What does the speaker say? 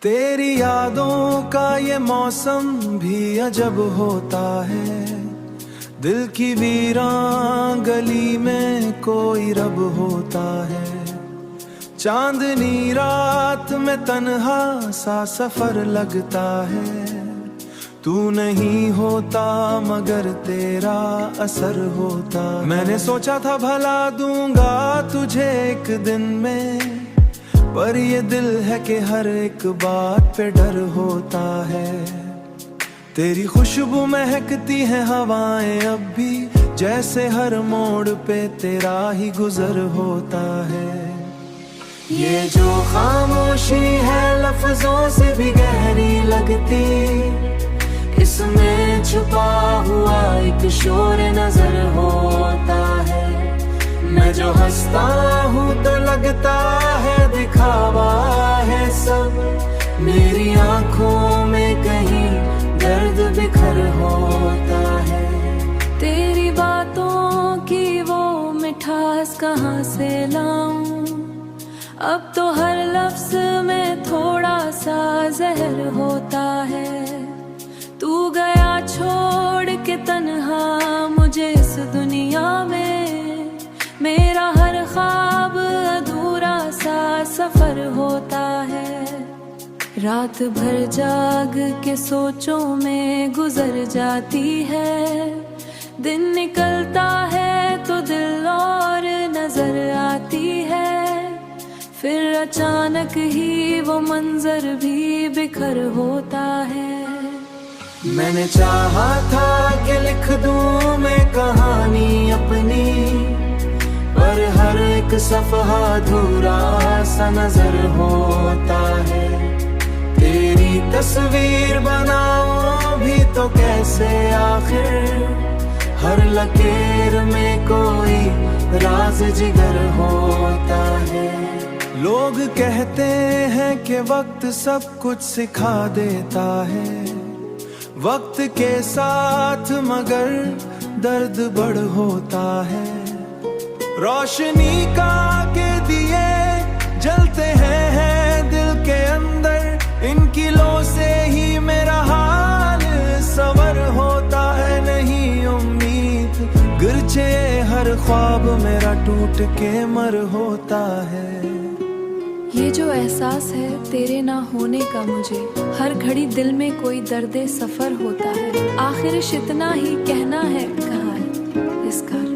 तेरी यादों का ये मौसम भी अजब होता है। दिल की वीरान गली में कोई रब होता है। चांदनी रात में तन्हा सा सफर लगता है। तू नहीं होता मगर तेरा असर होता। मैंने सोचा था भला दूंगा तुझे एक दिन में, पर ये दिल है कि हर एक बात पे डर होता है। तेरी खुशबू महकती है हवाएं अब भी, जैसे हर मोड़ पे तेरा ही गुजर होता है। ये जो खामोशी है लफ्जों से भी गहरी लगती, इसमें छुपा हुआ एक शोर नजर होता है। मैं जो हंसता हूँ तो लगता है दिखावा है सब, मेरी आंखों में कहीं दर्द बिखर होता है। तेरी बातों की वो मिठास कहाँ से लाऊं, अब तो हर लफ्ज में थोड़ा सा जहर होता है। तू गया छोड़ के तन्हा मुझे इस दुनिया में, मेरा हर ख्वाब अधूरा सा सफर होता है। रात भर जाग के सोचों में गुजर जाती है, दिन निकलता है तो दिल और नजर आती है। फिर अचानक ही वो मंजर भी बिखर होता है। मैंने चाहा था कि लिख दूं मैं कहानी अपनी, पर हर एक सफहा अधूरा सा नजर होता है। तेरी तस्वीर बनाऊं भी तो कैसे आखिर, हर लकीर में कोई राज जिगर होता है। लोग कहते हैं कि वक्त सब कुछ सिखा देता है, वक्त के साथ मगर दर्द बढ़ होता है। रोशनी का के दिए जलते हैं दिल के अंदर, इनकी लो से ही मेरा हाल सवर होता है। नहीं उम्मीद गिरचे हर ख्वाब मेरा टूट के मर होता है। ये जो एहसास है तेरे ना होने का मुझे, हर घड़ी दिल में कोई दर्द सफर होता है। आखिर इतना ही कहना है कहाँ है इसका।